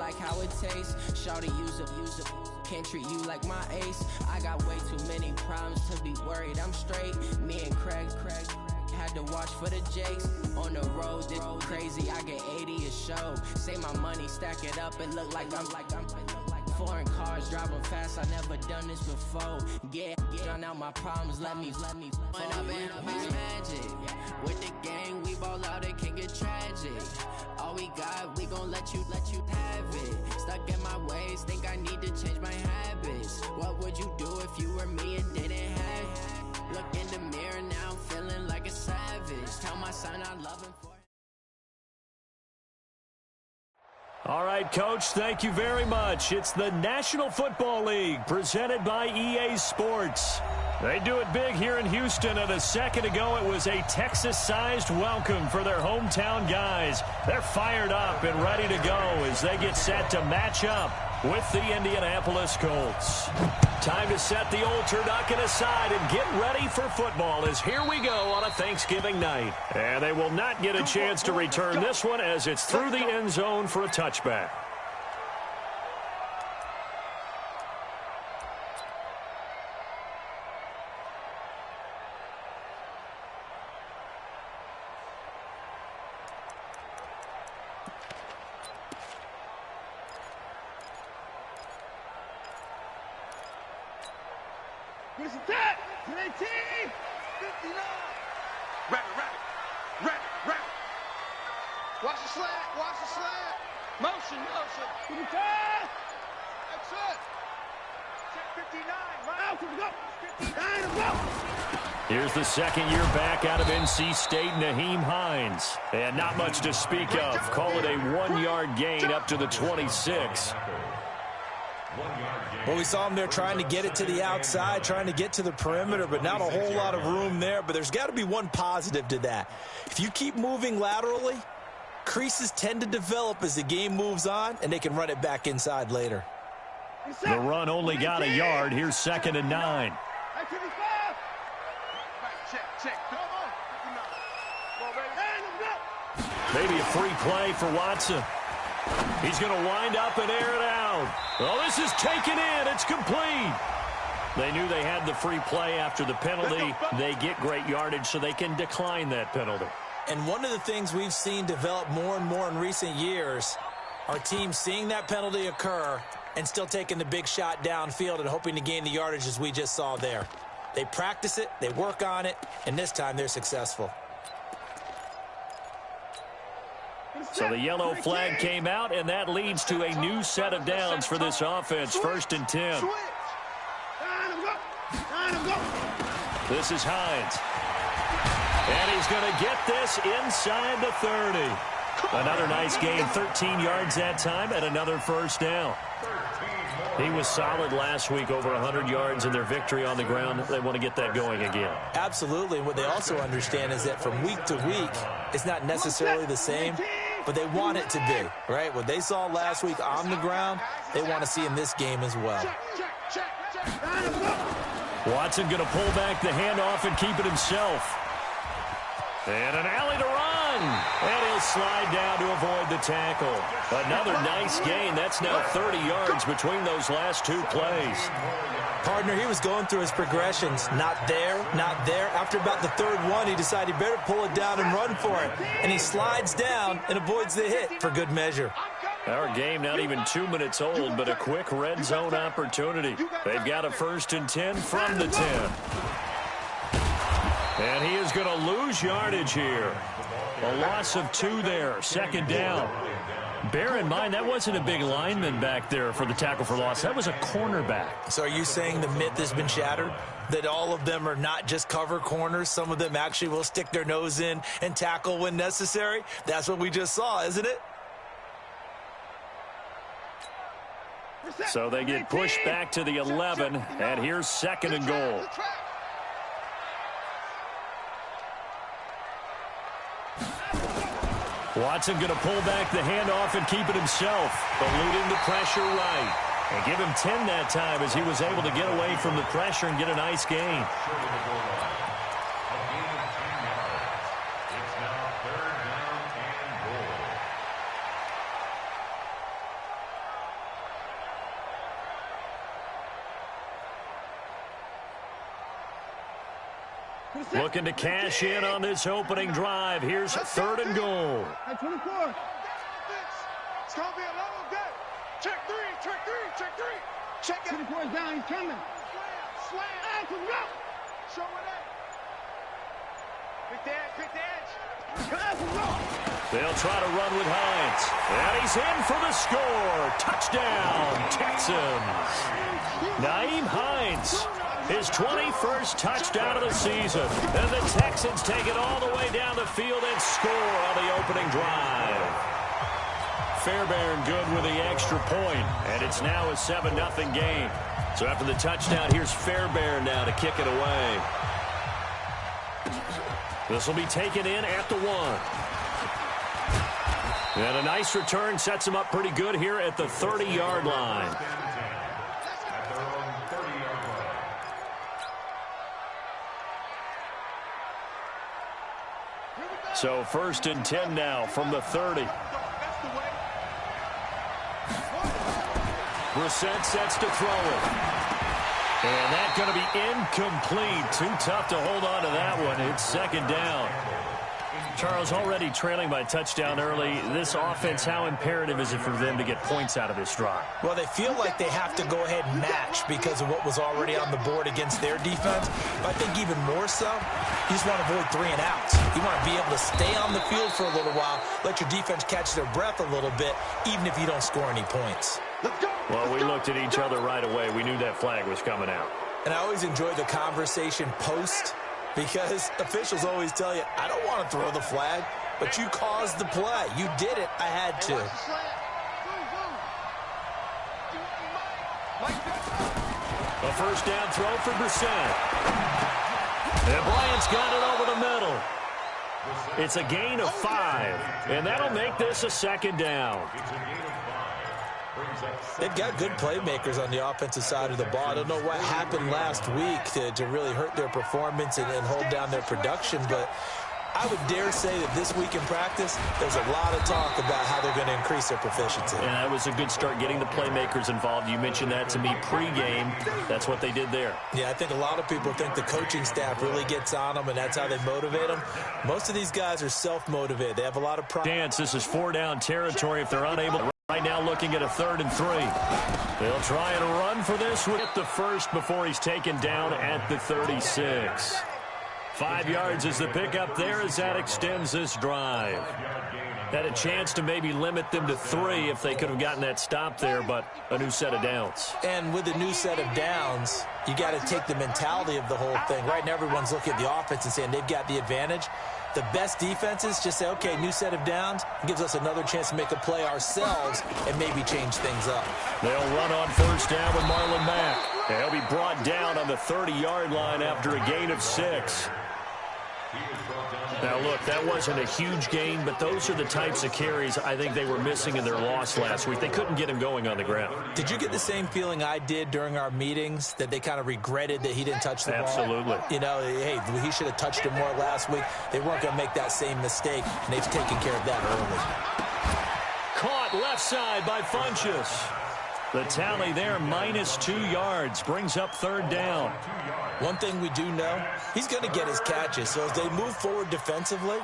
like how it tastes. Shawty use it. Can't treat you like my ace. I got way too many problems to be worried. I'm straight. Me and Craig had to watch for the Jakes. On the road, this crazy. I get 80 a show. Say my money, stack it up. It look like I'm foreign cars driving fast. I never done this before. Get out my problems. Let me. When up and magic. With the gang, we ball out. It can get tragic. All we got, we gon' let you have it. Stuck in my ways, think I need to change my habits. What would you do if you were me and didn't have it? Look in the mirror now, I'm feeling like a savage. Tell my son I love him for it. All right, Coach, thank you very much. It's the National Football League presented by EA Sports. They do it big here in Houston, and a second ago it was a Texas-sized welcome for their hometown guys. They're fired up and ready to go as they get set to match up with the Indianapolis Colts. Time to set the old turducken aside and get ready for football as here we go on a Thanksgiving night. And they will not get a chance to return this one as it's through the end zone for a touchback. Here's the tap. 18. 59. Ready. Watch the slant. Motion. Give me time. That's it. Check 59. Right out. 59. Go. Here's the second-year back out of NC State, Nyheim Hines. And not much to speak of. Call it a 1-yard gain up to the 26. Well, we saw him there trying to get it to the outside, trying to get to the perimeter, but not a whole lot of room there. But there's got to be one positive to that. If you keep moving laterally, creases tend to develop as the game moves on, and they can run it back inside later. The run only got a yard. Here's 2nd and 9. Maybe a free play for Watson. He's going to wind up and air it out. Oh, this is taken in. It's complete. They knew they had the free play after the penalty. They get great yardage so they can decline that penalty. And one of the things we've seen develop more and more in recent years are teams seeing that penalty occur and still taking the big shot downfield and hoping to gain the yardage as we just saw there. They practice it, they work on it, and this time they're successful. So the yellow flag came out, and that leads to a new set of downs for this offense. 1st and 10. This is Hines. And he's going to get this inside the 30. Another nice gain, 13 yards that time, and another first down. He was solid last week, over 100 yards in their victory on the ground. They want to get that going again. Absolutely. What they also understand is that from week to week, it's not necessarily the same, but they want it to be, right? What they saw last week on the ground, they want to see in this game as well. Watson going to pull back the handoff and keep it himself. And an alley to run. And he'll slide down to avoid the tackle. Another nice gain. That's now 30 yards between those last two plays. Partner, he was going through his progressions. Not there, not there. After about the third one, he decided he better pull it down and run for it. And he slides down and avoids the hit for good measure. Our game not even 2 minutes old, but a quick red zone opportunity. They've got a 1st and 10 from the 10. And he is going to lose yardage here. A loss of 2 there, 2nd down. Bear in mind, that wasn't a big lineman back there for the tackle for loss. That was a cornerback. So are you saying the myth has been shattered? That all of them are not just cover corners? Some of them actually will stick their nose in and tackle when necessary? That's what we just saw, isn't it? So they get pushed back to the 11, and here's 2nd and goal. Watson going to pull back the handoff and keep it himself, eluding the pressure right. And give him 10 that time as he was able to get away from the pressure and get a nice gain. Looking to cash in on this opening drive. Here's 3rd and goal. At 24. It's going to be a level good. Check 3, check 3, check 3. Check it. 24 is down, he's coming. Slam. Out, go. Show it up. Quick the edge, quick the edge. They'll try to run with Hines. And he's in for the score. Touchdown, Texans. Nyheim Hines, his 21st touchdown of the season. And the Texans take it all the way down the field and score on the opening drive. Fairbairn good with the extra point, and it's now a 7-0 game. So after the touchdown, here's Fairbairn now to kick it away. This will be taken in at the 1. And a nice return sets him up pretty good here at the 30-yard line. So 1st and 10 now from the 30. Brissett sets to throw it. And that's going to be incomplete. Too tough to hold on to that one. It's 2nd down. Charles, already trailing by touchdown early. This offense, how imperative is it for them to get points out of this drive? Well, they feel like they have to go ahead and match because of what was already on the board against their defense. But I think even more so, you just want to avoid 3 and outs. You want to be able to stay on the field for a little while, let your defense catch their breath a little bit, even if you don't score any points. Well, we looked at each other right away. We knew that flag was coming out. And I always enjoy the conversation post, because officials always tell you, I don't want to throw the flag, but you caused the play. You did it. I had to. A 1st down throw for Brissett. And Bryant's got it over the middle. It's a gain of 5, and that'll make this a 2nd down. They've got good playmakers on the offensive side of the ball. I don't know what happened last week to really hurt their performance and hold down their production, but I would dare say that this week in practice, there's a lot of talk about how they're going to increase their proficiency. And that was a good start, getting the playmakers involved. You mentioned that to me pregame. That's what they did there. Yeah, I think a lot of people think the coaching staff really gets on them, and that's how they motivate them. Most of these guys are self-motivated. They have a lot of pride. Chance, this is 4-down territory if they're unable to. Right now looking at a 3rd and 3. They'll try and run for this with the 1st before he's taken down at the 36. 5 yards is the pickup there as that extends this drive. Had a chance to maybe limit them to 3 if they could have gotten that stop there, but a new set of downs. And with a new set of downs, you got to take the mentality of the whole thing. Right now everyone's looking at the offense and saying they've got the advantage. The best defenses just say, okay, new set of downs. It gives us another chance to make a play ourselves and maybe change things up. They'll run on 1st down with Marlon Mack. They'll be brought down on the 30-yard line after a gain of 6. Now, look, that wasn't a huge gain, but those are the types of carries I think they were missing in their loss last week. They couldn't get him going on the ground. Did you get the same feeling I did during our meetings, that they kind of regretted that he didn't touch the ball? Absolutely. You know, hey, he should have touched it more last week. They weren't going to make that same mistake, and they've taken care of that early. Caught left side by Funchess. The tally there, -2 yards, brings up 3rd down. One thing we do know, he's going to get his catches. So as they move forward defensively,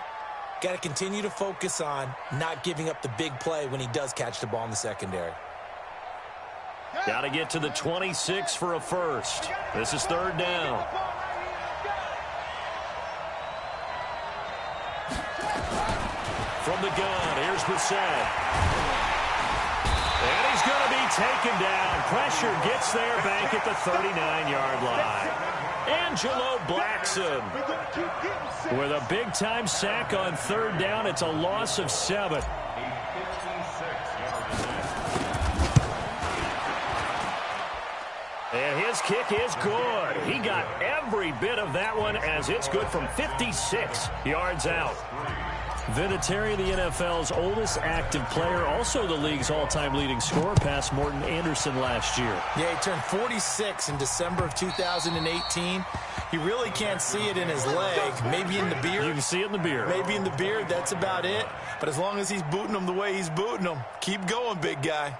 got to continue to focus on not giving up the big play when he does catch the ball in the secondary. Got to get to the 26 for a 1st. This is 3rd down. From the gun, here's Brissett. And he's going to be taken down. Pressure gets there back at the 39-yard line. Angelo Blackson with a big-time sack on 3rd down. It's a loss of 7. And his kick is good. He got every bit of that one as it's good from 56 yards out. Vinatieri, the NFL's oldest active player, also the league's all-time leading scorer, past Morton Anderson last year. Yeah, he turned 46 in December of 2018. You really can't see it in his leg, maybe in the beard. You can see it in the beard. Maybe in the beard, that's about it. But as long as he's booting him the way he's booting him, keep going, big guy.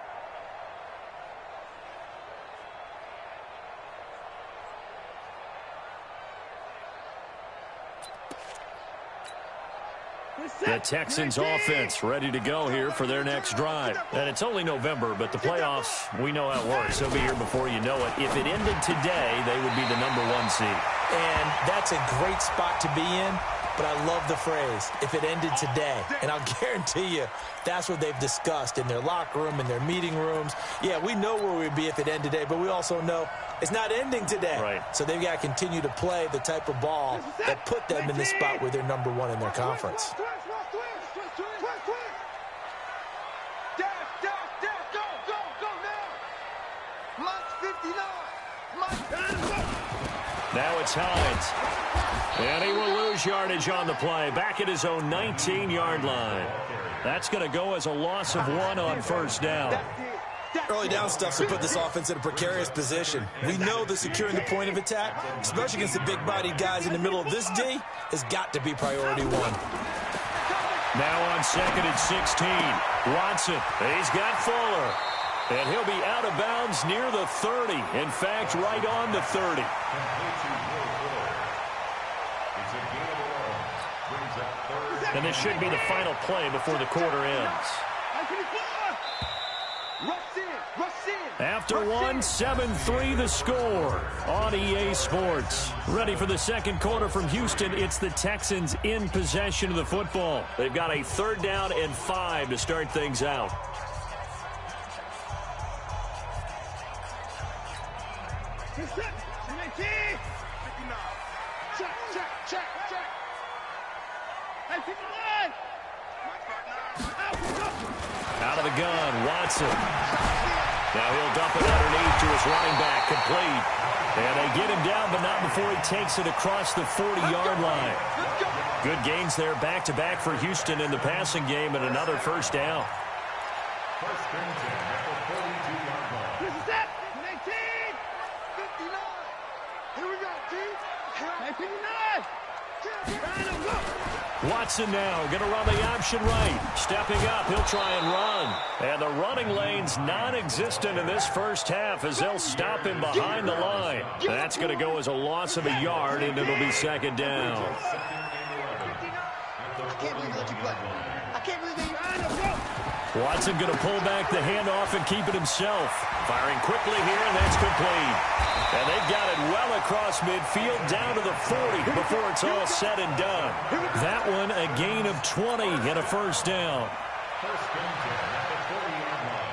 The Texans offense ready to go here for their next drive. And it's only November, but the playoffs, we know how it works. They'll be here before you know it. If it ended today, they would be the #1 seed. And that's a great spot to be in, but I love the phrase, if it ended today. And I'll guarantee you, that's what they've discussed in their locker room, in their meeting rooms. Yeah, we know where we'd be if it ended today, but we also know it's not ending today. Right. So they've got to continue to play the type of ball that put them in the spot where they're #1 in their conference. Now it's Hines. And he will lose yardage on the play. Back at his own 19-yard line. That's going to go as a loss of 1 on first down. Early down stuff to put this offense in a precarious position. We know that securing the point of attack, especially against the big-bodied guys in the middle of this D, has got to be priority 1. Now on 2nd and 16. Watson. He's got Fuller. And he'll be out of bounds near the 30. In fact, right on the 30. And this should be the final play before the quarter ends. After 1, 7-3 the score on EA Sports. Ready for the second quarter from Houston. It's the Texans in possession of the football. They've got a 3rd down and 5 to start things out. Out of the gun, Watson. Now he'll dump it underneath to his running back, complete. And they get him down, but not before he takes it across the 40-yard line. Good gains there, back-to-back for Houston in the passing game, and another 1st down. First and 10 at the 42-yard line. This is it. 19. 59. Here we go, team. 59. Watson now going to run the option right. Stepping up, he'll try and run. And the running lane's non-existent in this first half as they'll stop him behind the line. That's going to go as a loss of a yard, and it'll be 2nd down. I can't believe you let you play. I can't believe you. Watson going to pull back the handoff and keep it himself. Firing quickly here, and that's complete. And they've got it well across midfield down to the 40 before it's all said and done. That one a gain of 20 and a 1st down.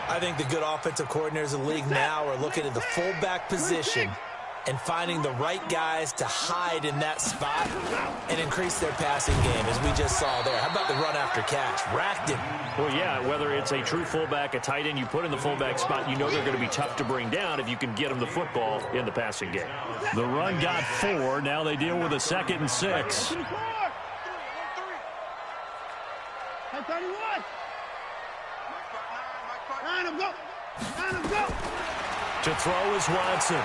I think the good offensive coordinators in the league now are looking at the fullback position and finding the right guys to hide in that spot and increase their passing game, as we just saw there. How about the run after catch? Racked him. Well, yeah, whether it's a true fullback, a tight end you put in the fullback spot, you know they're going to be tough to bring down if you can get them the football in the passing game. The run got 4. Now they deal with a 2nd and 6. To throw is Watson.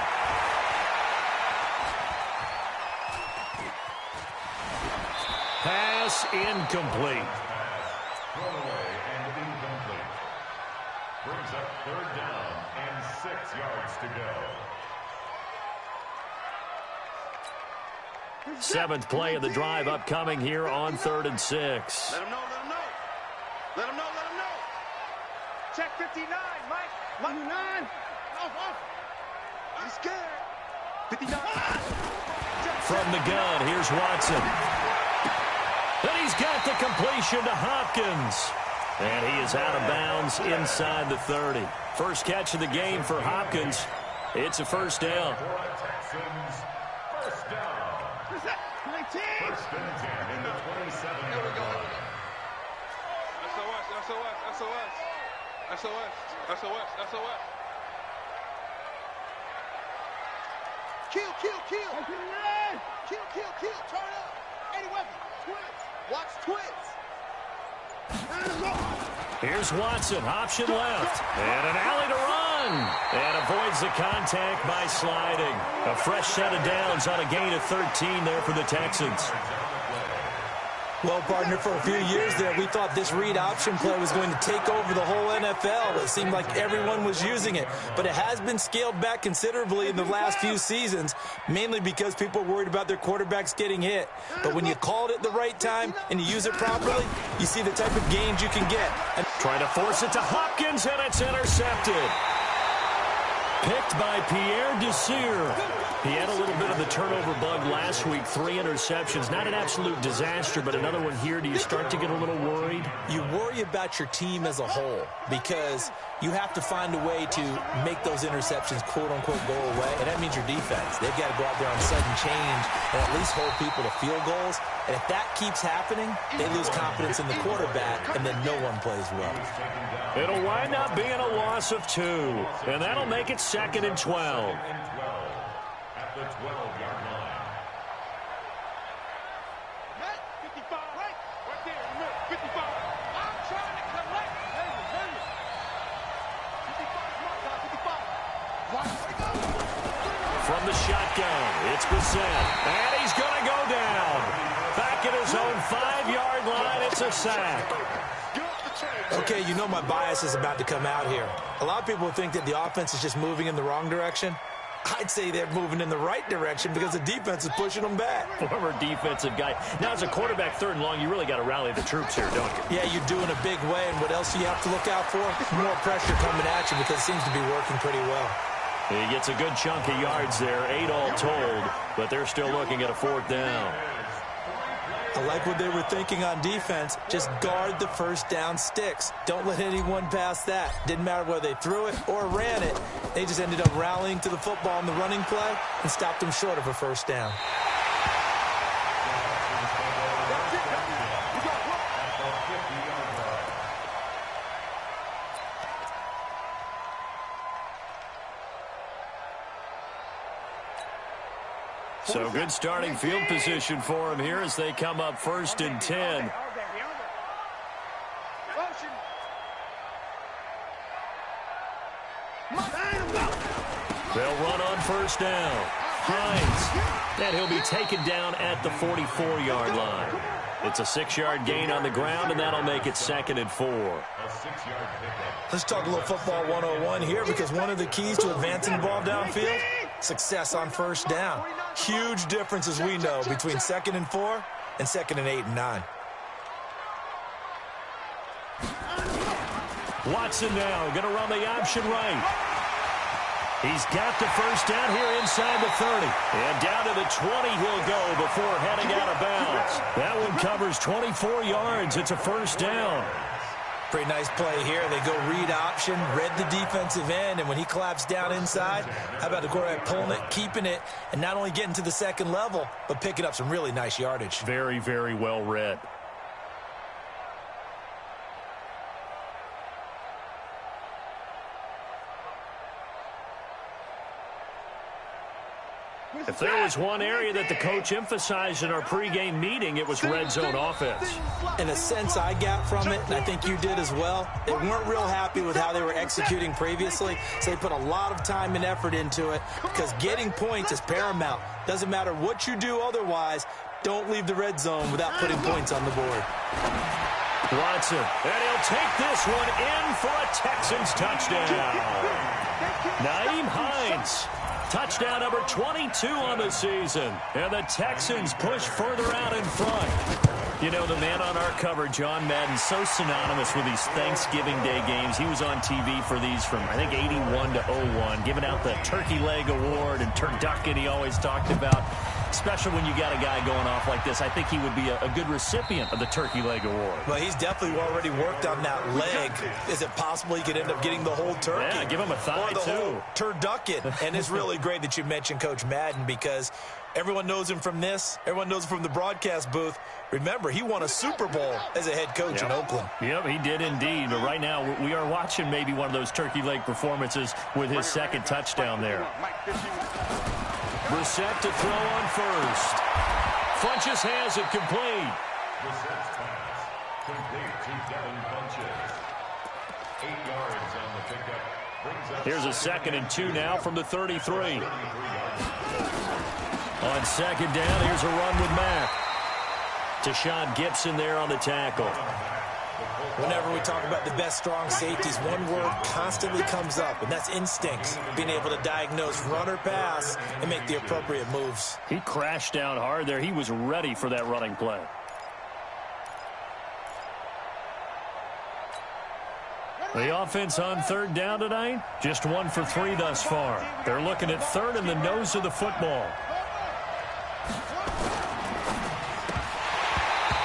Pass incomplete. Throwaway and incomplete. Brings up 3rd down and 6 yards to go. 7th play of the drive upcoming here on 3rd and 6. Let him know, let him know. Let him know, let him know. Check 59, Mike. 59. Off. He's scared. 59. From the gun, here's Watson. And he's got the completion to Hopkins. And he is out of bounds inside the 30. First catch of the game for Hopkins. It's a 1st down. Texans, 1st down. 1st and 10 in the 27-yard line. SOS. Kill. Turn up. Any weapon. Twins. Watch twins. Here's Watson, option left. And an alley to run. And avoids the contact by sliding. A fresh set of downs on a gain of 13 there for the Texans. Well, partner, for a few years there, we thought this read option play was going to take over the whole NFL. It seemed like everyone was using it, but it has been scaled back considerably in the last few seasons, mainly because people are worried about their quarterbacks getting hit. But when you call it at the right time and you use it properly, you see the type of gains you can get. Trying to force it to Hopkins, and it's intercepted. Picked by Pierre Desir. He had a little bit of the turnover bug last week, 3 interceptions. Not an absolute disaster, but another one here. Do you start to get a little worried? You worry about your team as a whole because you have to find a way to make those interceptions, quote-unquote, go away, and that means your defense. They've got to go out there on sudden change and at least hold people to field goals. And if that keeps happening, they lose confidence in the quarterback, and then no one plays well. It'll wind up being a loss of 2, and that'll make it 2nd and 12. At the 12-yard line. 55, right there in the middle, 55. I'm trying to collect. Hey. 55. From the shotgun, it's Bissett, and he's going to go down. Back at his own 5-yard line, it's a sack. Okay, you know my bias is about to come out here. A lot of people think that the offense is just moving in the wrong direction. I'd say they're moving in the right direction because the defense is pushing them back. Former defensive guy. Now, as a quarterback, 3rd and long, you really got to rally the troops here, don't you? Yeah, you're doing a big way, and what else do you have to look out for? More pressure coming at you because it seems to be working pretty well. He gets a good chunk of yards there, 8 all told, but they're still looking at a 4th down. I like what they were thinking on defense. Just guard the first down sticks. Don't let anyone pass that. Didn't matter whether they threw it or ran it. They just ended up rallying to the football in the running play and stopped them short of a 1st down. So good starting field position for him here as they come up 1st and 10. They'll run on 1st down. Hines, and he'll be taken down at the 44-yard line. It's a 6-yard gain on the ground, and that'll make it 2nd and 4. Let's talk a little football 101 here because one of the keys to advancing the ball downfield, success on 1st down. Huge difference, as we know, between 2nd and 4 and 2nd and 8 and 9. Watson now going to run the option right. He's got the 1st down here inside the 30. And down to the 20 he'll go before heading out of bounds. That one covers 24 yards. It's a 1st down. Pretty nice play here. They go read option, read the defensive end, and when he collapsed down inside, how about the quarterback pulling it, keeping it, and not only getting to the 2nd level, but picking up some really nice yardage. Very, very well read. If there was one area that the coach emphasized in our pregame meeting, it was red zone offense. In a sense I got from it, and I think you did as well, they weren't real happy with how they were executing previously, so they put a lot of time and effort into it because getting points is paramount. Doesn't matter what you do otherwise, don't leave the red zone without putting points on the board. Watson, and he'll take this one in for a Texans touchdown. Naeem Hines. Touchdown number 22 on the season. And the Texans push further out in front. You know, the man on our cover, John Madden, so synonymous with these Thanksgiving Day games. He was on TV for these from, I think, 81 to 01, giving out the Turkey Leg Award and turducken he always talked about. Special when you got a guy going off like this. I think he would be a good recipient of the Turkey Leg Award. Well, he's definitely already worked on that leg. Is it possible he could end up getting the whole turkey? Yeah, give him a thigh, or the too. Whole turducken. And it's really great that you mentioned Coach Madden because everyone knows him from this. Everyone knows him from the broadcast booth. Remember, he won a Super Bowl as a head coach in Oakland. Yep, he did indeed. But right now, we are watching maybe one of those turkey leg performances with his 2nd touchdown there. Brissett to throw on 1st. Funches has it complete. Brissett's pass complete to Devin Funches. 8 yards on the pickup. Here's a 2nd and 2 now from the 33. On 2nd down, here's a run with Mack. to Sean Gibson there on the tackle. Whenever we talk about the best strong safeties, one word constantly comes up, and that's instincts. Being able to diagnose run or pass and make the appropriate moves. He crashed down hard there. He was ready for that running play. The offense on third down tonight, just 1 for 3 thus far. They're looking at third in the nose of the football.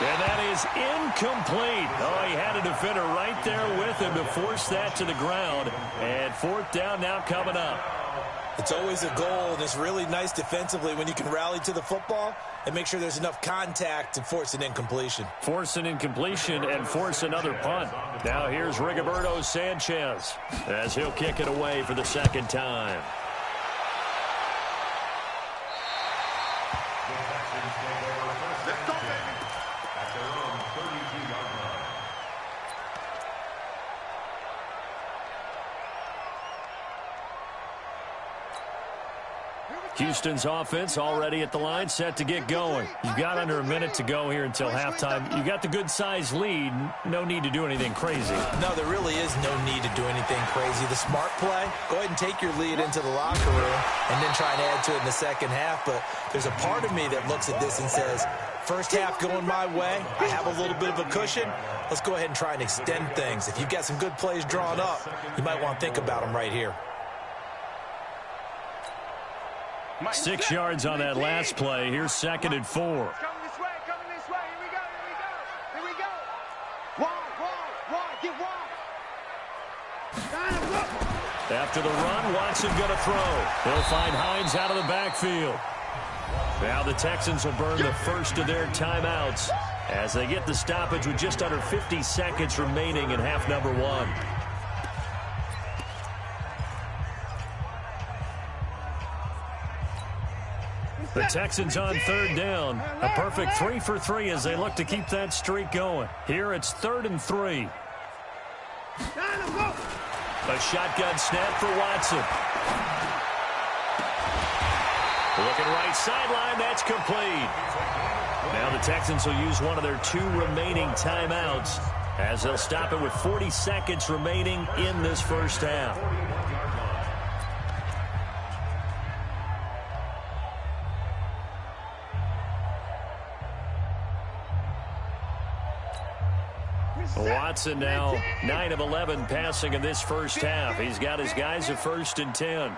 And that is incomplete. Oh, he had a defender right there with him to force that to the ground. And fourth down now coming up. It's always a goal, and it's really nice defensively when you can rally to the football and make sure there's enough contact to force an incompletion. Force an incompletion and force another punt. Now here's Rigoberto Sanchez as he'll kick it away for the second time. Let's go, baby. Houston's offense already at the line, set to get going. You've got under a minute to go here until halftime. You got the good-sized lead. No need to do anything crazy. No, there really is no need to do anything crazy. The smart play, go ahead and take your lead into the locker room and then try and add to it in the second half. But there's a part of me that looks at this and says, first half going my way, I have a little bit of a cushion. Let's go ahead and try and extend things. If you've got some good plays drawn up, you might want to think about them right here. 6 yards on that last play. Here's 2nd and 4. Coming this way, coming this way. Here we go, here we go. Here we go. Wide, get wide. After the run, Watson going to throw. He'll find Hines out of the backfield. Now the Texans will burn the first of their timeouts as they get the stoppage with just under 50 seconds remaining in half number 1. The Texans on third down. A perfect 3 for 3 as they look to keep that streak going. Here it's 3rd and 3. A shotgun snap for Watson. Looking right sideline, that's complete. Now the Texans will use one of their 2 remaining timeouts as they'll stop it with 40 seconds remaining in this first half. Watson now 9 of 11 passing in this first half. He's got his guys at 1st and 10.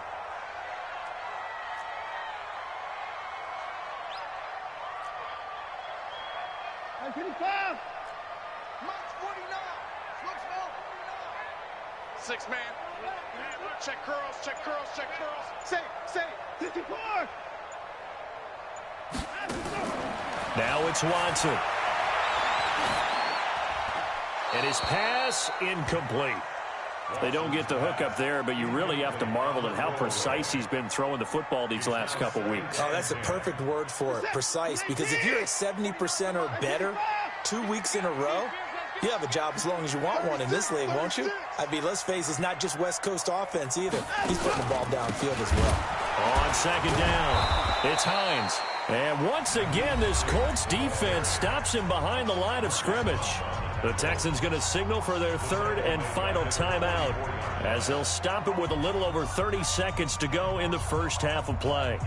Six man. Check curls, check curls, check curls. Say, 54. Now it's Watson. And his pass incomplete. They don't get the hook up there, but you really have to marvel at how precise he's been throwing the football these last couple weeks. Oh, that's a perfect word for it, precise, because if you're at 70% or better 2 weeks in a row, you have a job as long as you want one in this league, won't you? I mean, let's face it, it's not just West Coast offense either. He's putting the ball downfield as well. On 2nd down, it's Hines. And once again, this Colts defense stops him behind the line of scrimmage. The Texans going to signal for their 3rd and final timeout as they'll stop it with a little over 30 seconds to go in the first half of play.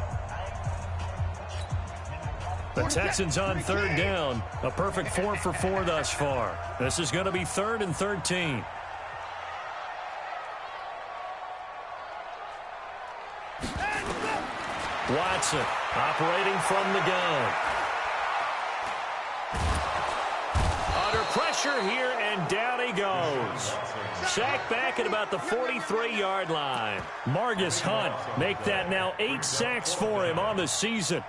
The Texans on 3rd down, a perfect 4 for 4 thus far. This is going to be 3rd and 13. Watson operating from the gun. Under pressure here, and down he goes. Sacked back at about the 43-yard line. Margus Hunt make that now 8 sacks for him on the season.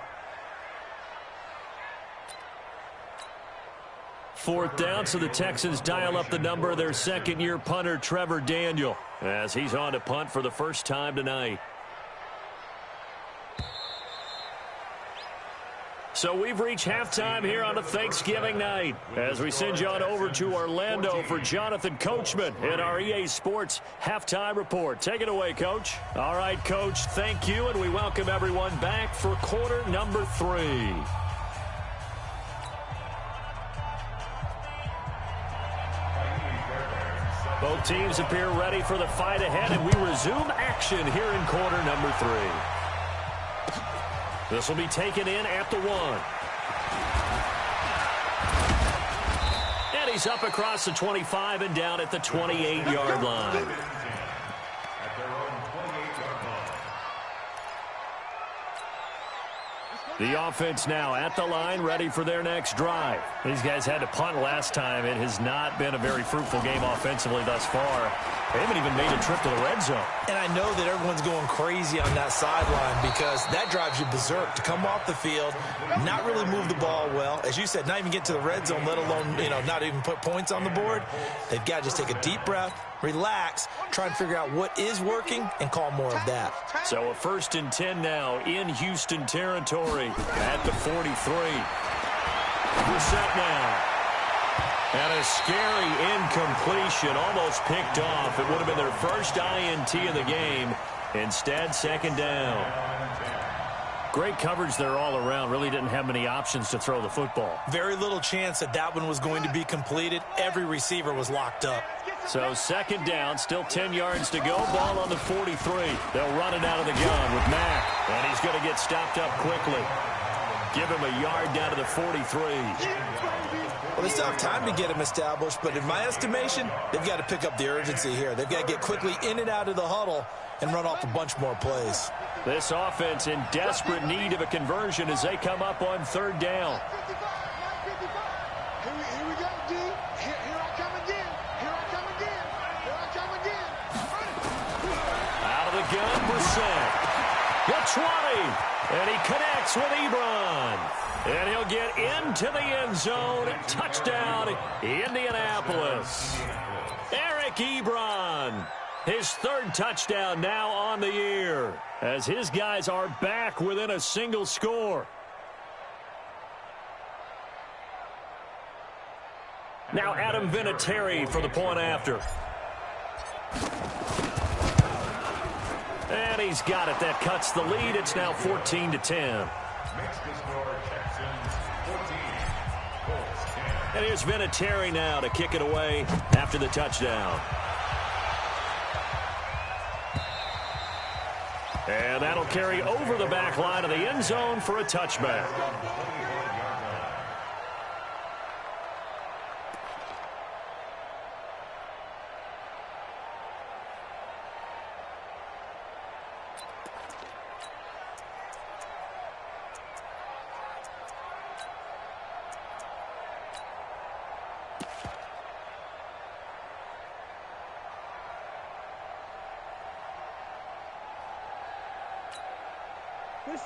4th down, so the Texans dial up the number of their 2nd-year punter, Trevor Daniel, as he's on to punt for the first time tonight. So we've reached halftime here on a Thanksgiving night as we send you on over to Orlando for Jonathan Coachman in our EA Sports Halftime Report. Take it away, Coach. All right, Coach, thank you, and we welcome everyone back for quarter number 3. Both teams appear ready for the fight ahead, and we resume action here in quarter number 3. This will be taken in at the 1. And he's up across the 25 and down at the 28-yard line. The offense now at the line, ready for their next drive. These guys had to punt last time. It has not been a very fruitful game offensively thus far. They haven't even made a trip to the red zone. And I know that everyone's going crazy on that sideline because that drives you berserk to come off the field, not really move the ball well. As you said, not even get to the red zone, let alone, not even put points on the board. They've got to just take a deep breath, relax, try and figure out what is working, and call more of that. So a 1st and 10 now in Houston territory at the 43. Reset now. And a scary incompletion, almost picked off. It would have been their first INT of the game. Instead, 2nd down. Great coverage there all around. Really didn't have many options to throw the football. Very little chance that one was going to be completed. Every receiver was locked up. So 2nd down, still 10 yards to go. Ball on the 43. They'll run it out of the gun with Mack. And he's going to get stopped up quickly. Give him a yard down to the 43. Well, they still have time to get him established, but in my estimation, they've got to pick up the urgency here. They've got to get quickly in and out of the huddle and run off a bunch more plays. This offense in desperate need of a conversion as they come up on 3rd down. Here we go, D. Here I come again. Here I come again. Here I come again. Out of the gun, Brissett. The 20. And he connects with Ebron. And he'll get into the end zone. Touchdown, Indianapolis. Eric Ebron. His 3rd touchdown now on the year. As his guys are back within a single score. Now Adam Vinatieri for the point after. And he's got it. That cuts the lead. It's now 14-10. And here's Vinatieri now to kick it away after the touchdown. And that'll carry over the back line of the end zone for a touchback.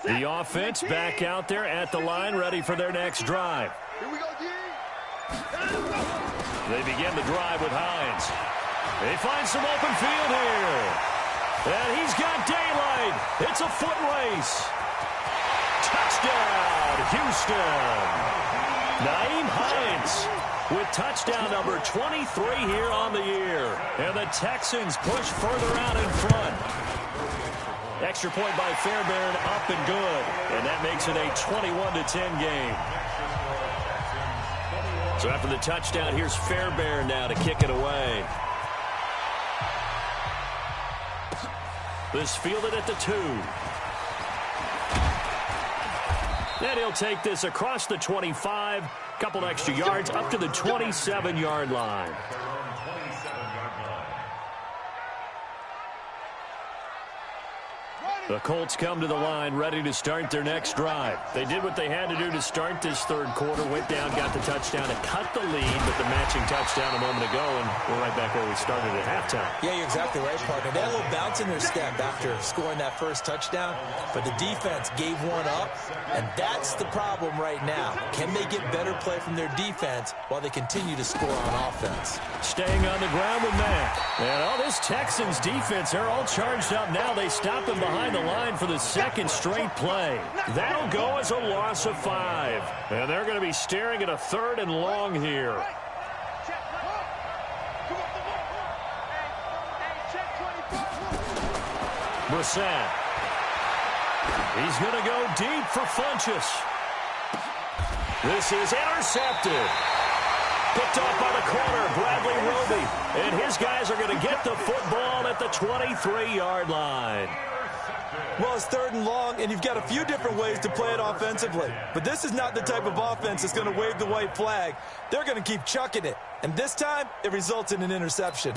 The offense back out there at the line, ready for their next drive. Here we go, D. They begin the drive with Hines. They find some open field here. And he's got daylight. It's a foot race. Touchdown, Houston. Naeem Hines with touchdown number 23 here on the year. And the Texans push further out in front. Extra point by Fairbairn, up and good. And that makes it a 21-10 game. So after the touchdown, here's Fairbairn now to kick it away. This fielded at the 2. And he'll take this across the 25. Couple extra yards up to the 27-yard line. The Colts come to the line ready to start their next drive. They did what they had to do to start this 3rd quarter, went down, got the touchdown to cut the lead, but the matching touchdown a moment ago, and we're right back where we started at halftime. Yeah, you're exactly right, partner. They had a little bounce in their step after scoring that first touchdown, but the defense gave one up, and that's the problem right now. Can they get better play from their defense while they continue to score on offense? Staying on the ground with Mack. And all this Texans defense, they're all charged up now. They stop them behind the line for the 2nd straight play. That'll go as a loss of 5. And they're going to be staring at a 3rd and long here. Brissett. He's going to go deep for Funchess. This is intercepted. Picked off by the corner, Bradley Roby. And his guys are going to get the football at the 23-yard line. Well, it's 3rd and long, and you've got a few different ways to play it offensively. But this is not the type of offense that's going to wave the white flag. They're going to keep chucking it. And this time, it results in an interception.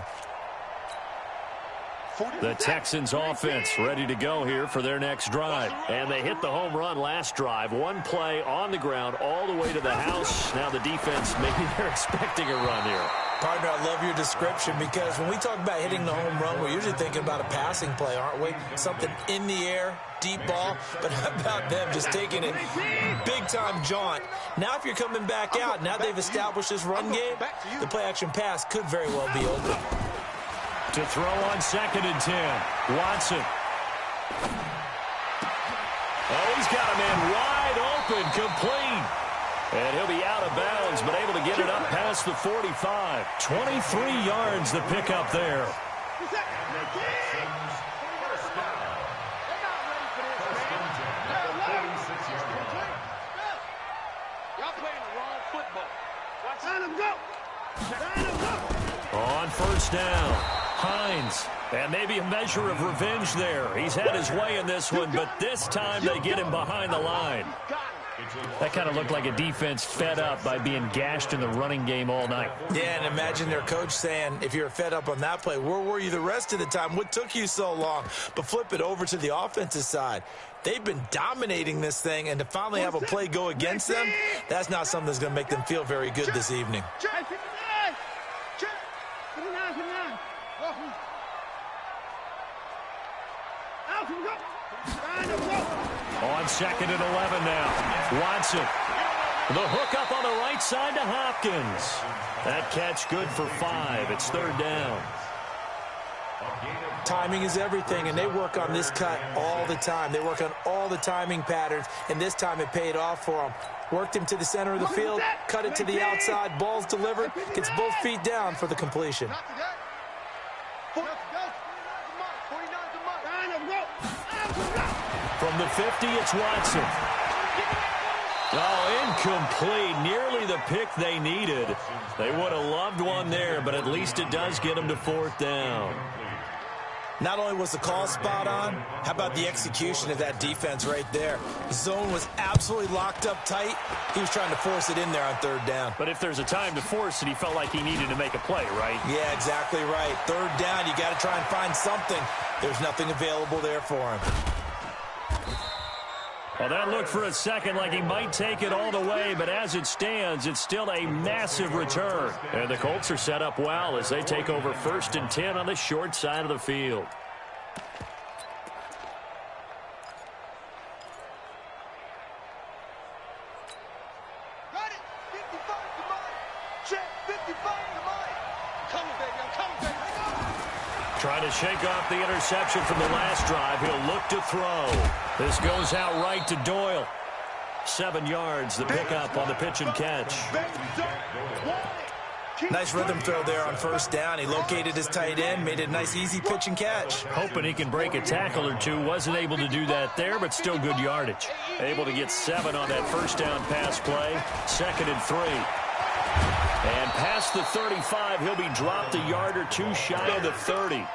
The Texans offense ready to go here for their next drive. And they hit the home run last drive. One play on the ground all the way to the house. Now the defense, maybe they're expecting a run here. Partner, I love your description because when we talk about hitting the home run, we're usually thinking about a passing play, aren't we? Something in the air, deep ball. But how about them just taking it big-time jaunt? Now if you're coming back out, now they've established this run game, the play-action pass could very well be open. To throw on 2nd and 10. Watson. Oh, he's got a man wide open, complete. And he'll be out of bounds, but able to get it up past the 45. 23 yards the pickup there. Y'all playing the wrong football. Let him go. Let him go. On 1st down, Hines. And maybe a measure of revenge there. He's had his way in this one, but this time they get him behind the line. That kind of looked like a defense fed up by being gashed in the running game all night. Yeah, and imagine their coach saying, if you're fed up on that play, where were you the rest of the time? What took you so long? But flip it over to the offensive side. They've been dominating this thing, and to finally have a play go against them, that's not something that's going to make them feel very good this evening. On 2nd and 11 now. Watson. The hook up on the right side to Hopkins. That catch good for 5. It's 3rd down. Timing is everything, and they work on this cut all the time. They work on all the timing patterns, and this time it paid off for them. Worked him to the center of the field, cut it to the outside, ball's delivered, gets both feet down for the completion. From the 50, it's Watson. Oh, incomplete. Nearly the pick they needed. They would have loved one there, but at least it does get them to 4th down. Not only was the call spot on, how about the execution of that defense right there? The zone was absolutely locked up tight. He was trying to force it in there on 3rd down. But if there's a time to force it, he felt like he needed to make a play, right? Yeah, exactly right. 3rd down, you got to try and find something. There's nothing available there for him. Well, that looked for a second like he might take it all the way, but as it stands, it's still a massive return. And the Colts are set up well as they take over 1st and 10 on the short side of the field. Got it. 55 to mine. Check. 55 to mine. Coming, baby. I'm coming, baby. Trying to shake off the interception from the last drive. He'll look to throw. This goes out right to Doyle. 7 yards, the pickup on the pitch and catch. Nice rhythm throw there on 1st down. He located his tight end, made it a nice, easy pitch and catch. Hoping he can break a tackle or two. Wasn't able to do that there, but still good yardage. Able to get 7 on that 1st down pass play. 2nd and 3. And past the 35, he'll be dropped a yard or 2 shy of the 30.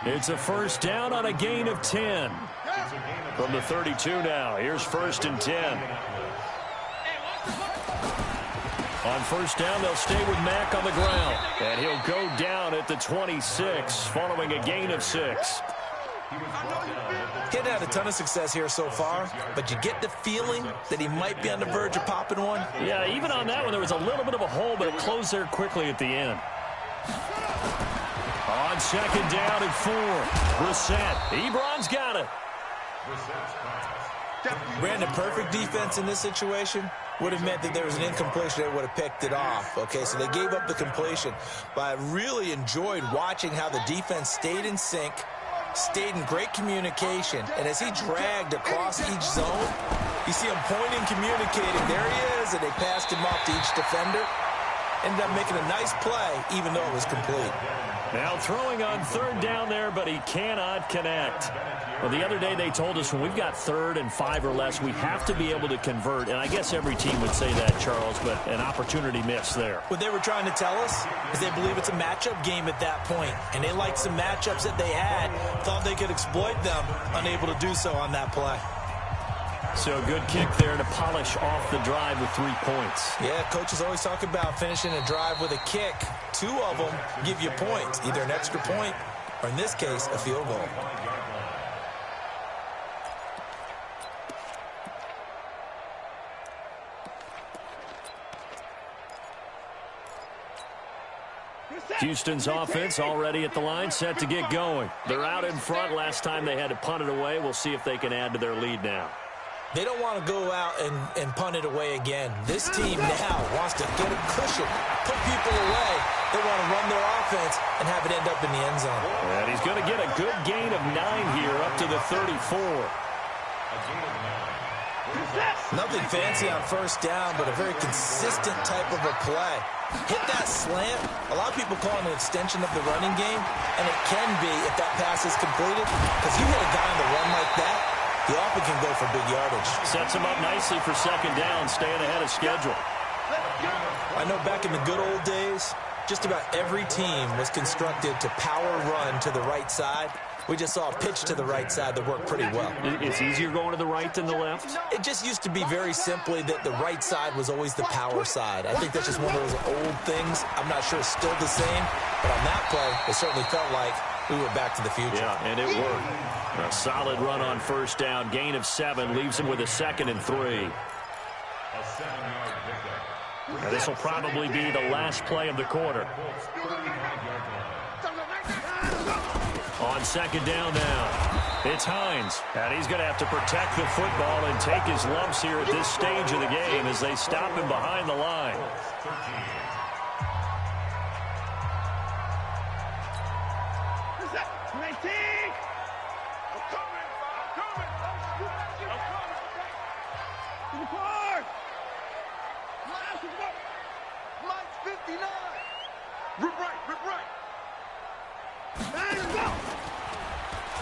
It's a 1st down on a gain of 10. From the 32 now, here's 1st and 10. On 1st down, they'll stay with Mack on the ground. And he'll go down at the 26, following a gain of 6. He hadn't had a ton of success here so far, but you get the feeling that he might be on the verge of popping one. Yeah, even on that one, there was a little bit of a hole, but it closed there quickly at the end. On 2nd down and 4, Brissett. Ebron's got it. Ran a perfect defense in this situation. Would have meant that there was an incompletion. They would have picked it off. Okay, so they gave up the completion. But I really enjoyed watching how the defense stayed in sync, stayed in great communication, and as he dragged across each zone, you see him pointing, communicating. There he is, and they passed him off to each defender. Ended up making a nice play, even though it was complete. Now throwing on third down there, but he cannot connect. Well, the other day they told us when we've got 3rd and 5 or less, we have to be able to convert. And I guess every team would say that, Charles, but an opportunity missed there. What they were trying to tell us is they believe it's a matchup game at that point. And they liked some matchups that they had, thought they could exploit them, unable to do so on that play. So a good kick there to polish off the drive with 3 points. Yeah, coaches always talk about finishing a drive with a kick. 2 of them give you points, either an extra point or, in this case, a field goal. Houston's offense already at the line, set to get going. They're out in front. Last time they had to punt it away. We'll see if they can add to their lead now. They don't want to go out and punt it away again. This team now wants to get a cushion, put people away. They want to run their offense and have it end up in the end zone. And he's going to get a good gain of 9 here up to the 34. Nothing fancy on first down, but a very consistent type of a play. Hit that slant. A lot of people call it an extension of the running game, and it can be if that pass is completed, because you hit a guy on the run like that, he often can go for big yardage. Sets him up nicely for second down, staying ahead of schedule. I know back in the good old days, just about every team was constructed to power run to the right side. We just saw a pitch to the right side that worked pretty well. It's easier going to the right than the left? It just used to be very simply that the right side was always the power side. I think that's just one of those old things. I'm not sure it's still the same, but on that play, it certainly felt like we were back to the future. Yeah, and it worked. A solid run on first down. Gain of 7 leaves him with a 2nd and 3. Now, this will probably be the last play of the quarter. On second down now, it's Hines. And he's going to have to protect the football and take his lumps here at this stage of the game as they stop him behind the line.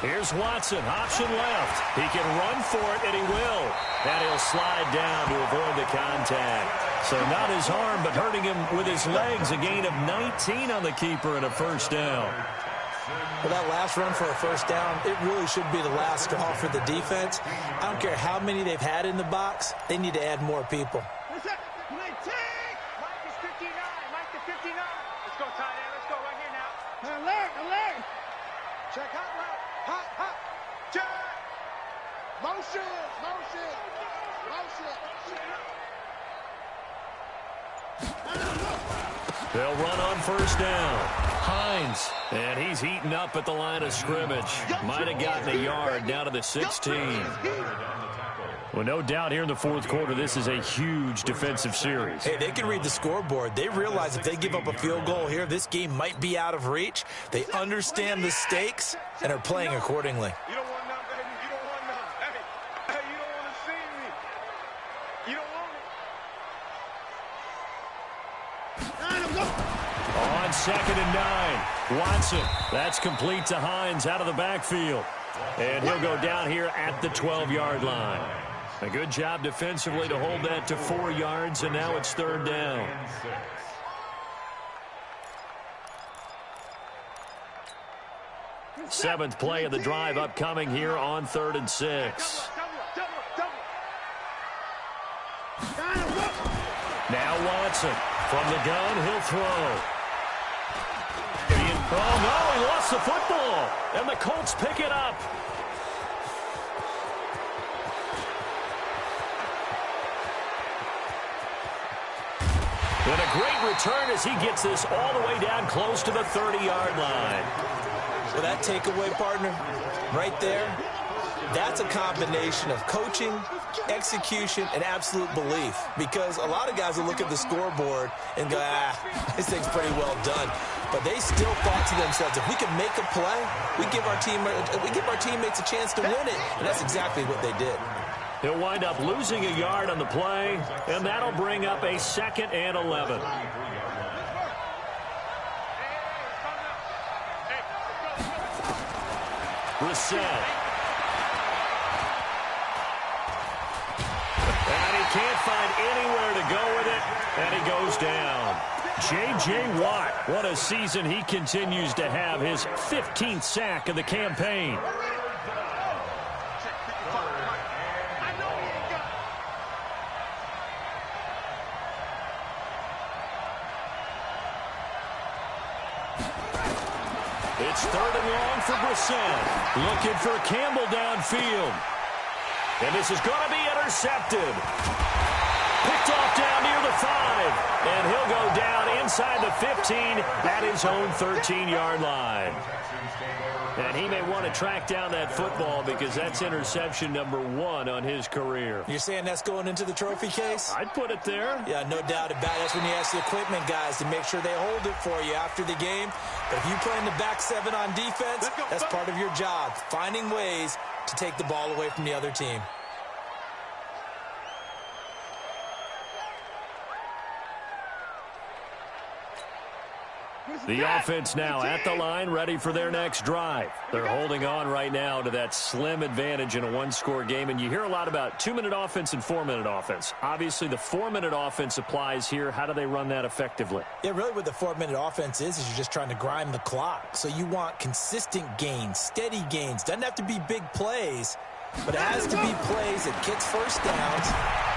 Here's Watson, option left. He can run for it, and he will. And he'll slide down to avoid the contact. So not his arm, but hurting him with his legs. A gain of 19 on the keeper and a first down. Well, that last run for a first down, it really should be the last straw for the defense. I don't care how many they've had in the box. They need to add more people. Mike is 59. Mike to 59. Let's go, tight end. Let's go right here now. Alert. Check hot route. Hot. Check. Motion. They'll run on first down. Hines, and he's heating up at the line of scrimmage. Might have gotten a yard down to the 16. Well, no doubt here in the fourth quarter, this is a huge defensive series. Hey, they can read the scoreboard. They realize if they give up a field goal here, this game might be out of reach. They understand the stakes and are playing accordingly. You don't want none, baby. You don't want none. Hey, you don't want to see me. You don't want it. On second and 9, Watson. That's complete to Hines out of the backfield. And he'll go down here at the 12-yard line. A good job defensively to hold that to 4 yards, and now it's third down. Seventh play of the drive upcoming here on 3rd and 6. Now Watson from the gun, he'll throw. Oh, no, he lost the football, and the Colts pick it up. And a great return as he gets this all the way down close to the 30-yard line. Well, that takeaway, partner, right there, that's a combination of coaching, execution, and absolute belief. Because a lot of guys will look at the scoreboard and go, this thing's pretty well done. But they still thought to themselves, if we can make a play, we give our teammates a chance to win it. And that's exactly what they did. He'll wind up losing a yard on the play, and that'll bring up a 2nd and 11. Brissett. And he can't find anywhere to go with it, and he goes down. J.J. Watt, what a season he continues to have, his 15th sack of the campaign. It's 3rd and long for Brissett. Looking for Campbell downfield. And this is going to be intercepted. Picked off down near the 5. And he'll go down inside the 15 at his own 13-yard line. And he may want to track down that football because that's interception number 1 on his career. You're saying that's going into the trophy case? I'd put it there. Yeah, no doubt about it. That's when you ask the equipment guys to make sure they hold it for you after the game. But if you play in the back 7 on defense, that's part of your job, finding ways to take the ball away from the other team. The offense now at the line, ready for their next drive. They're holding on right now to that slim advantage in a one-score game, and you hear a lot about 2-minute offense and 4-minute offense. Obviously, the 4-minute offense applies here. How do they run that effectively? Yeah, really what the 4-minute offense is you're just trying to grind the clock. So you want consistent gains, steady gains. Doesn't have to be big plays, but it has to be plays that gets first downs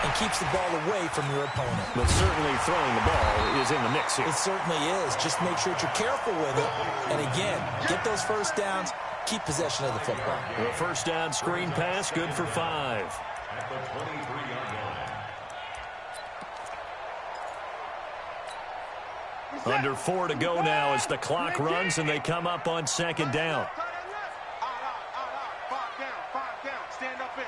and keeps the ball away from your opponent. But certainly throwing the ball is in the mix here. It certainly is. Just make sure that you're careful with it. And again, get those first downs, keep possession of the football. The first down screen pass, good for 5. Under 4 to go now as the clock runs and they come up on 2nd down. 5 down. Stand up in.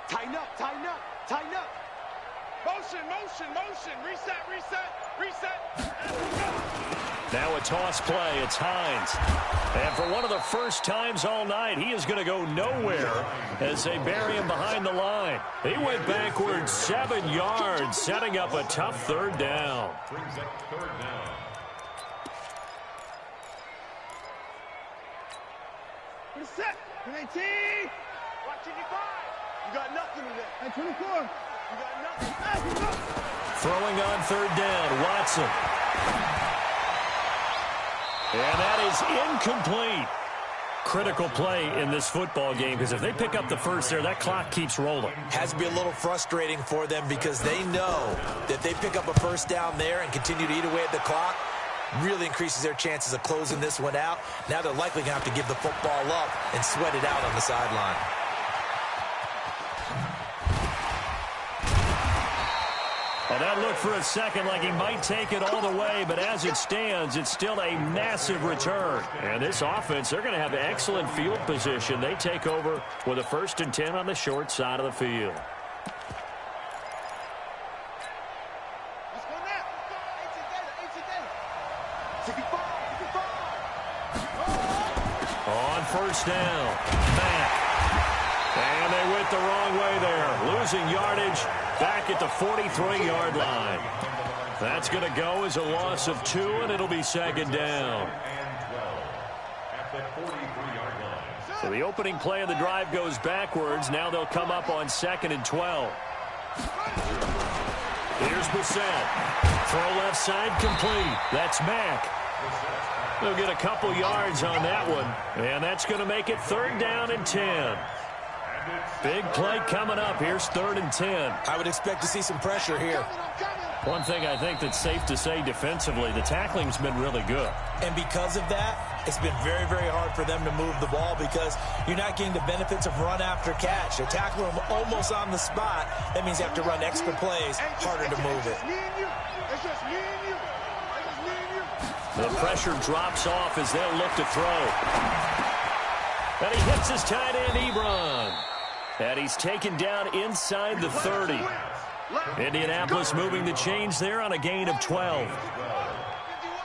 Tighten up. Motion. Reset. Now a toss play. It's Hines. And for one of the first times all night, he is going to go nowhere as they bury him behind the line. He went backwards 7 yards, setting up a tough 3rd down. Reset. 19. Watch it, you got nothing in there. At 24. You got nothing. Throwing on 3rd down, Watson. And that is incomplete. Critical play in this football game because if they pick up the first there, that clock keeps rolling. Has to be a little frustrating for them because they know that they pick up a first down there and continue to eat away at the clock, really increases their chances of closing this one out. Now they're likely going to have to give the football up and sweat it out on the sideline. And that looked for a second like he might take it all the way, but as it stands, it's still a massive return. And this offense, they're going to have excellent field position. They take over with a 1st and 10 on the short side of the field. Let's go now. On 1st down, Mack. And they went the wrong way there, losing yardage back at the 43-yard line. That's going to go as a loss of 2, and it'll be 2nd down. So the opening play of the drive goes backwards. Now they'll come up on 2nd and 12. Here's Brissett. Throw left side complete. That's Mack. They'll get a couple yards on that one, and that's going to make it 3rd down and 10. Big play coming up. Here's 3rd and 10. I would expect to see some pressure here. One thing I think that's safe to say defensively, the tackling's been really good. And because of that, it's been very, very hard for them to move the ball because you're not getting the benefits of run after catch. They're tackling them almost on the spot. That means you have to run extra plays, harder to move it. It's just me and you. The pressure drops off as they'll look to throw. And he hits his tight end, Ebron. And he's taken down inside the 30. Indianapolis moving the chains there on a gain of 12.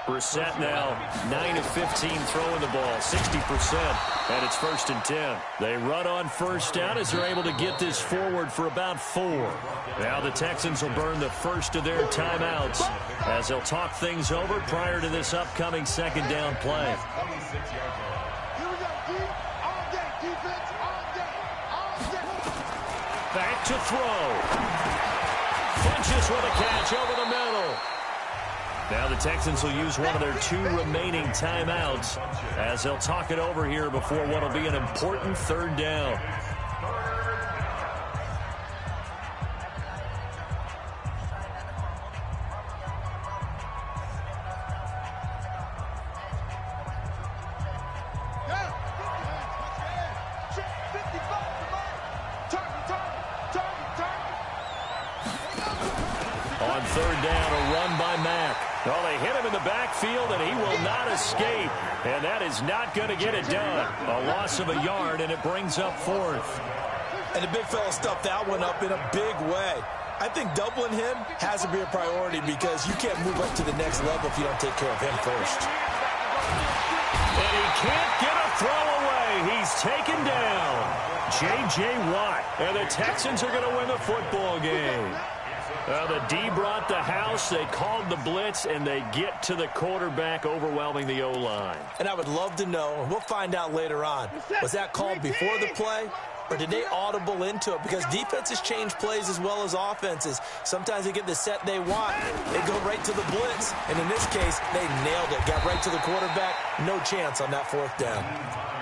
Brissett now 9 of 15 throwing the ball, 60%, and it's 1st and 10. They run on first down as they're able to get this forward for about 4. Now the Texans will burn the first of their timeouts as they'll talk things over prior to this upcoming 2nd down play. Here we go, D. All day. Defense, all day. All day. Back to throw. Funches with a catch over the middle. Now the Texans will use one of their 2 remaining timeouts as they'll talk it over here before what will be an important 3rd down. On 3rd down, a run by Mack. Oh, they hit him in the backfield, and he will not escape. And that is not going to get it done. A loss of a yard, and it brings up 4th. And the big fella stuffed that one up in a big way. I think doubling him has to be a priority because you can't move up to the next level if you don't take care of him first. And he can't get a throw away. He's taken down. J.J. Watt. And the Texans are going to win the football game. The D brought the house. They called the blitz, and they get to the quarterback, overwhelming the O-line. And I would love to know, and we'll find out later on, was that called before the play, or did they audible into it? Because defenses change plays as well as offenses. Sometimes they get the set they want. They go right to the blitz, and in this case, they nailed it. Got right to the quarterback. No chance on that 4th down.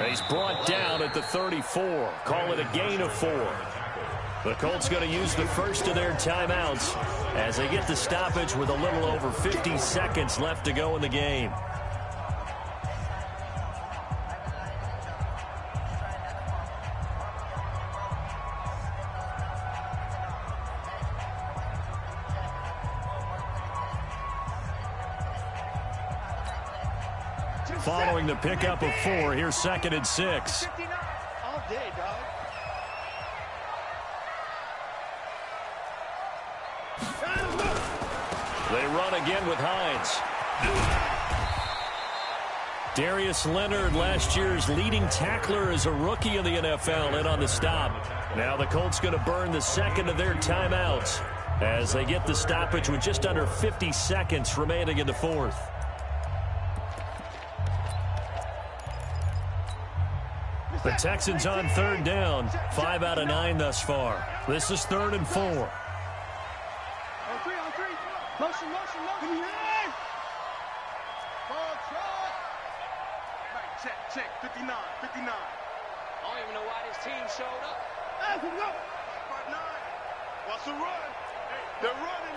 He's brought down at the 34. Call it a gain of 4. The Colts going to use the first of their timeouts as they get the stoppage with a little over 50 seconds left to go in the game. Following the pickup of 4, here's 2nd and 6. All day, dog. They run again with Hines. Darius Leonard, last year's leading tackler as a rookie in the NFL, in on the stop. Now the Colts going to burn the 2nd of their timeouts as they get the stoppage with just under 50 seconds remaining in the 4th. The Texans on 3rd down, 5 out of 9 thus far. This is 3rd and 4. On 3. Motion. Ball truck. Right, check. 59. I don't even know why this team showed up. Let's go. 5-9. What's the run? They're running.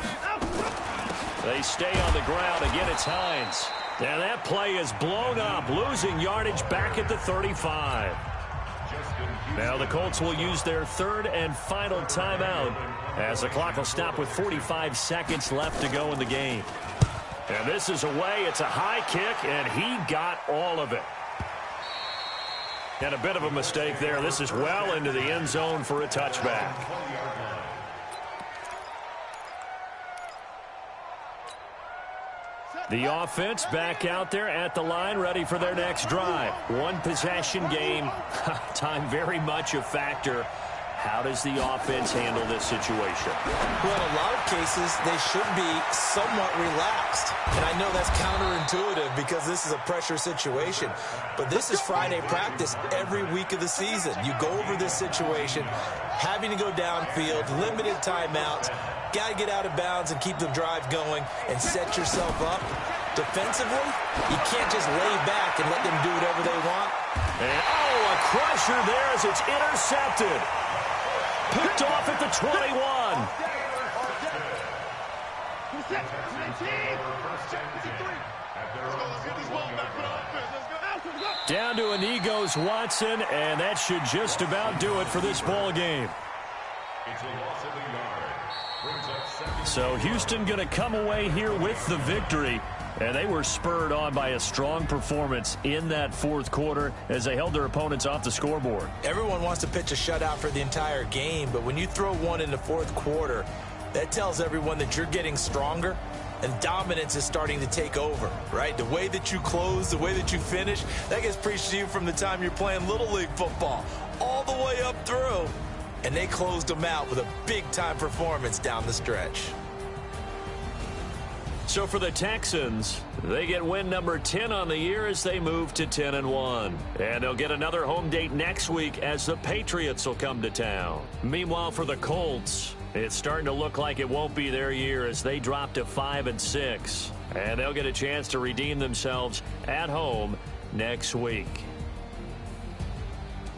They stay on the ground. Again, it's Hines. And that play is blown up, losing yardage back at the 35. Now the Colts will use their 3rd and final timeout as the clock will stop with 45 seconds left to go in the game. And this is away. It's a high kick, and he got all of it. And a bit of a mistake there. This is well into the end zone for a touchback. The offense back out there at the line, ready for their next drive. 1 possession game. Time very much a factor. How does the offense handle this situation? Well, in a lot of cases, they should be somewhat relaxed. And I know that's counterintuitive because this is a pressure situation. But this is Friday practice every week of the season. You go over this situation, having to go downfield, limited timeouts, got to get out of bounds and keep the drive going and set yourself up. Defensively, you can't just lay back and let them do whatever they want. And, a crusher there as it's intercepted. Picked off at the 21. Down to a knee goes Watson, and that should just about do it for this ball game. So Houston going to come away here with the victory. And they were spurred on by a strong performance in that 4th quarter as they held their opponents off the scoreboard. Everyone wants to pitch a shutout for the entire game, but when you throw one in the 4th quarter, that tells everyone that you're getting stronger and dominance is starting to take over, right? The way that you close, the way that you finish, that gets preached to you from the time you're playing Little League football all the way up through. And they closed them out with a big-time performance down the stretch. So for the Texans, they get win number 10 on the year as they move to 10-1. And they'll get another home date next week as the Patriots will come to town. Meanwhile, for the Colts, it's starting to look like it won't be their year as they drop to 5-6. And they'll get a chance to redeem themselves at home next week.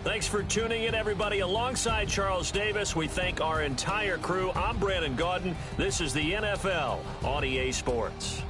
Thanks for tuning in, everybody. Alongside Charles Davis, we thank our entire crew. I'm Brandon Gaudin. This is the NFL on EA Sports.